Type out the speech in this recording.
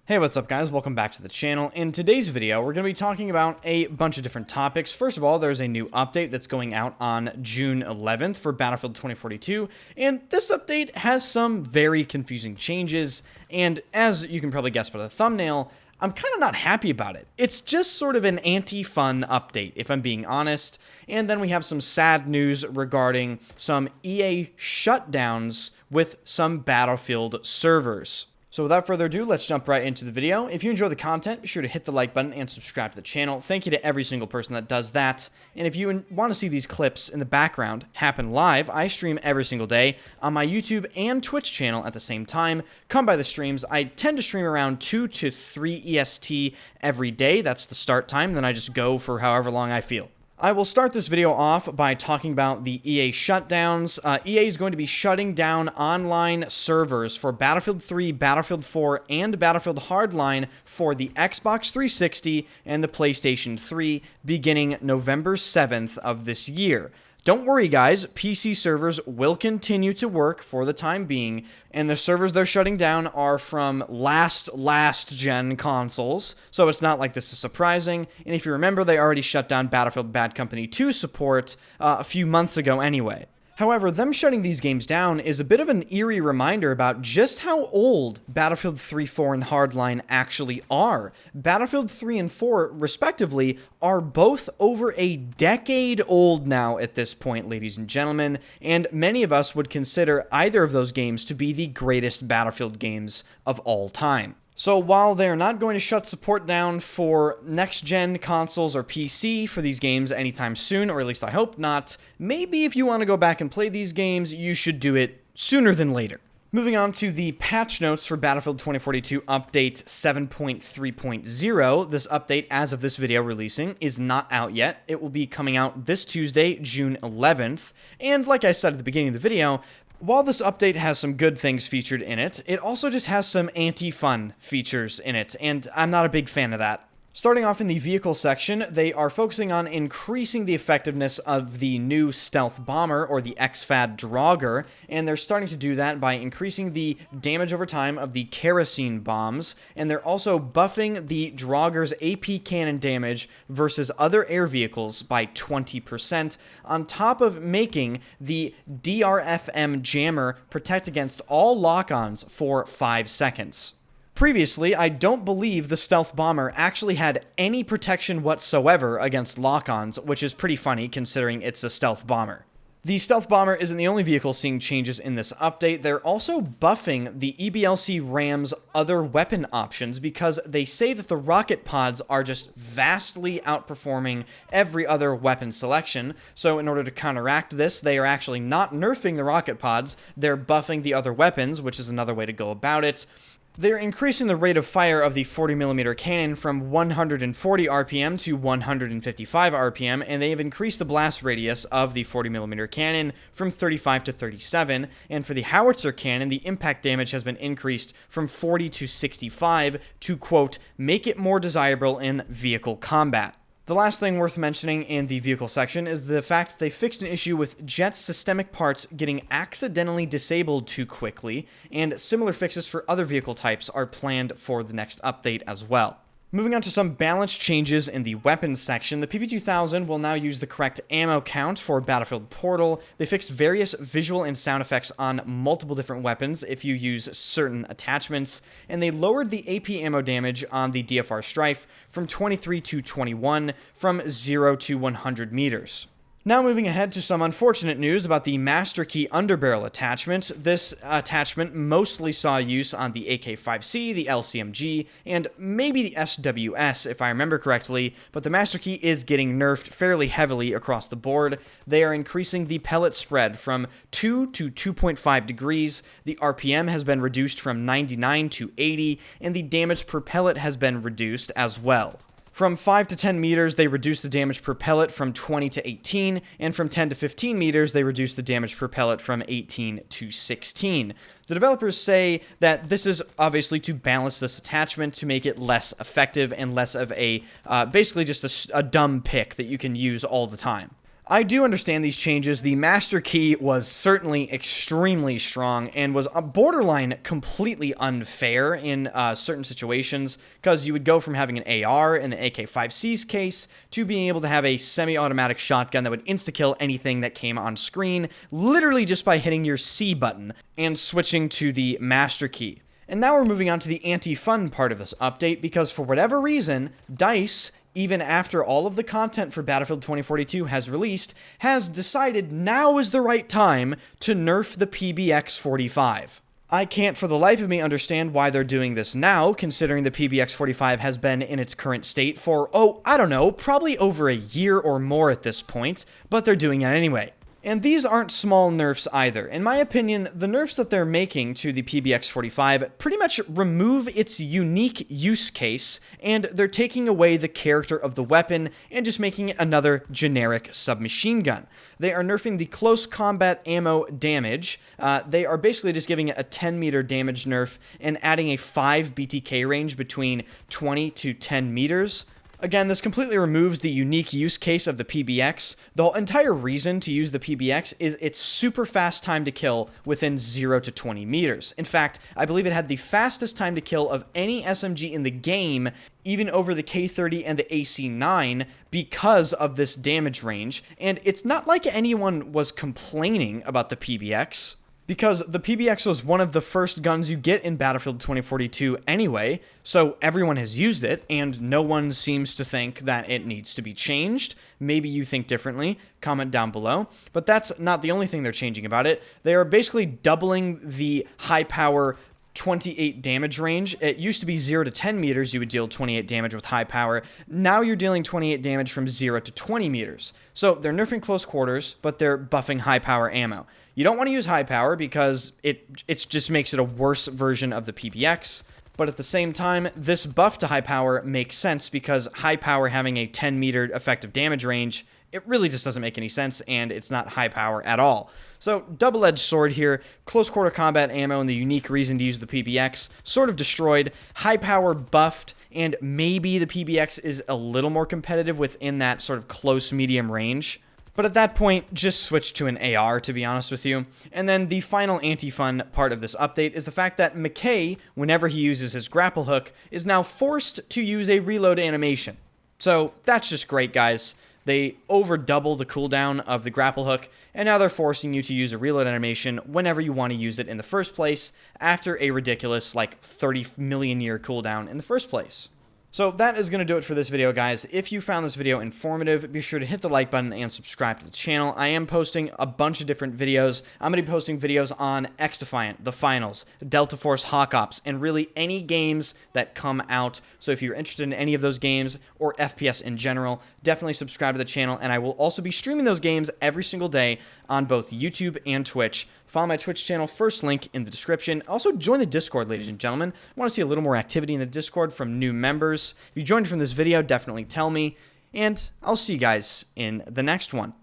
Hey, what's up guys? Welcome back to the channel. In today's video, we're going to be talking about a bunch of different topics. First of all, there's a new update that's going out on June 11th for Battlefield 2042, and this update has some very confusing changes, and as you can probably guess by the thumbnail, I'm kind of not happy about it. It's just sort of an anti-fun update, if I'm being honest. And then we have some sad news regarding some EA shutdowns with some Battlefield servers. So without further ado, let's jump right into the video. If you enjoy the content, be sure to hit the like button and subscribe to the channel. Thank you to every single person that does that. And if you want to see these clips in the background happen live, I stream every single day on my YouTube and Twitch channel at the same time. Come by the streams. I tend to stream around 2 to 3 EST every day. That's the start time. Then I just go for however long I feel. I will start this video off by talking about the EA shutdowns. EA is going to be shutting down online servers for Battlefield 3, Battlefield 4, and Battlefield Hardline for the Xbox 360 and the PlayStation 3 beginning November 7th of this year. Don't worry guys, PC servers will continue to work for the time being, and the servers they're shutting down are from last gen consoles, so it's not like this is surprising, and if you remember, they already shut down Battlefield Bad Company 2 support a few months ago anyway. However, them shutting these games down is a bit of an eerie reminder about just how old Battlefield 3, 4, and Hardline actually are. Battlefield 3 and 4, respectively, are both over a decade old now at this point, ladies and gentlemen, and many of us would consider either of those games to be the greatest Battlefield games of all time. So while they're not going to shut support down for next-gen consoles or PC for these games anytime soon, or at least I hope not, maybe if you want to go back and play these games, you should do it sooner than later. Moving on to the patch notes for Battlefield 2042 Update 7.3.0. This update, as of this video releasing, is not out yet. It will be coming out this Tuesday, June 11th. And like I said at the beginning of the video, while this update has some good things featured in it, it also just has some anti-fun features in it, and I'm not a big fan of that. Starting off in the vehicle section, they are focusing on increasing the effectiveness of the new stealth bomber, or the XFAD Draugr, and they're starting to do that by increasing the damage over time of the kerosene bombs, and they're also buffing the Draugr's AP cannon damage versus other air vehicles by 20%, on top of making the DRFM jammer protect against all lock-ons for 5 seconds. Previously, I don't believe the stealth bomber actually had any protection whatsoever against lock-ons, which is pretty funny considering it's a stealth bomber. The stealth bomber isn't the only vehicle seeing changes in this update. They're also buffing the EBLC Ram's other weapon options because they say that the rocket pods are just vastly outperforming every other weapon selection. So in order to counteract this, they are actually not nerfing the rocket pods, they're buffing the other weapons, which is another way to go about it. They're increasing the rate of fire of the 40mm cannon from 140 RPM to 155 RPM, and they have increased the blast radius of the 40mm cannon from 35 to 37, and for the howitzer cannon, the impact damage has been increased from 40 to 65 to, quote, make it more desirable in vehicle combat. The last thing worth mentioning in the vehicle section is the fact that they fixed an issue with Jet's systemic parts getting accidentally disabled too quickly, and similar fixes for other vehicle types are planned for the next update as well. Moving on to some balance changes in the weapons section, the PP2000 will now use the correct ammo count for Battlefield Portal. They fixed various visual and sound effects on multiple different weapons if you use certain attachments, and they lowered the AP ammo damage on the DFR Strife from 23 to 21 from 0 to 100 meters. Now moving ahead to some unfortunate news about the Master Key underbarrel attachment. This attachment mostly saw use on the AK-5C, the LCMG, and maybe the SWS if I remember correctly, but the Master Key is getting nerfed fairly heavily across the board. They are increasing the pellet spread from 2 to 2.5 degrees, the RPM has been reduced from 99 to 80, and the damage per pellet has been reduced as well. From 5 to 10 meters, they reduced the damage per pellet from 20 to 18, and from 10 to 15 meters, they reduced the damage per pellet from 18 to 16. The developers say that this is obviously to balance this attachment to make it less effective and less of a, basically just a dumb pick that you can use all the time. I do understand these changes. The master key was certainly extremely strong and was a borderline completely unfair in certain situations, because you would go from having an AR in the AK-5C's case to being able to have a semi-automatic shotgun that would insta-kill anything that came on screen, literally just by hitting your C button and switching to the master key. And now we're moving on to the anti-fun part of this update, because for whatever reason, DICE, even after all of the content for Battlefield 2042 has released, has decided now is the right time to nerf the PBX-45. I can't for the life of me understand why they're doing this now, considering the PBX-45 has been in its current state for, I don't know, probably over a year or more at this point, but they're doing it anyway. And these aren't small nerfs either. In my opinion, the nerfs that they're making to the PBX-45 pretty much remove its unique use case, and they're taking away the character of the weapon and just making it another generic submachine gun. They are nerfing the close combat ammo damage. They are basically just giving it a 10-meter damage nerf and adding a 5 BTK range between 20 to 10 meters. Again, this completely removes the unique use case of the PBX. The entire reason to use the PBX is its super fast time to kill within 0 to 20 meters. In fact, I believe it had the fastest time to kill of any SMG in the game, even over the K30 and the AC9, because of this damage range. And it's not like anyone was complaining about the PBX, because the PBX was one of the first guns you get in Battlefield 2042 anyway, so everyone has used it, and no one seems to think that it needs to be changed. Maybe you think differently, comment down below, but that's not the only thing they're changing about it. They are basically doubling the high power 28 damage range. It used to be 0 to 10 meters, you would deal 28 damage with high power. Now you're dealing 28 damage from 0 to 20 meters. So they're nerfing close quarters, but they're buffing high power ammo. You don't want to use high power because it just makes it a worse version of the PBX. But at the same time, this buff to high power makes sense because high power having a 10-meter effective damage range, it really just doesn't make any sense, and it's not high power at all. So, double-edged sword here, close quarter combat ammo and the unique reason to use the PBX sort of destroyed, high power buffed, and maybe the PBX is a little more competitive within that sort of close medium range. But at that point, just switch to an AR, to be honest with you. And then the final anti-fun part of this update is the fact that McKay, whenever he uses his grapple hook, is now forced to use a reload animation. So that's just great, guys. They over double the cooldown of the grapple hook, and now they're forcing you to use a reload animation whenever you want to use it in the first place, after a ridiculous, 30 million year cooldown in the first place. So that is going to do it for this video, guys. If you found this video informative, be sure to hit the like button and subscribe to the channel. I am posting a bunch of different videos. I'm going to be posting videos on X-Defiant, The Finals, Delta Force Hawk Ops, and really any games that come out. So if you're interested in any of those games, or FPS in general, definitely subscribe to the channel, and I will also be streaming those games every single day on both YouTube and Twitch. Follow my Twitch channel, first link in the description. Also, join the Discord, ladies and gentlemen. I want to see a little more activity in the Discord from new members. If you joined from this video, definitely tell me. And I'll see you guys in the next one.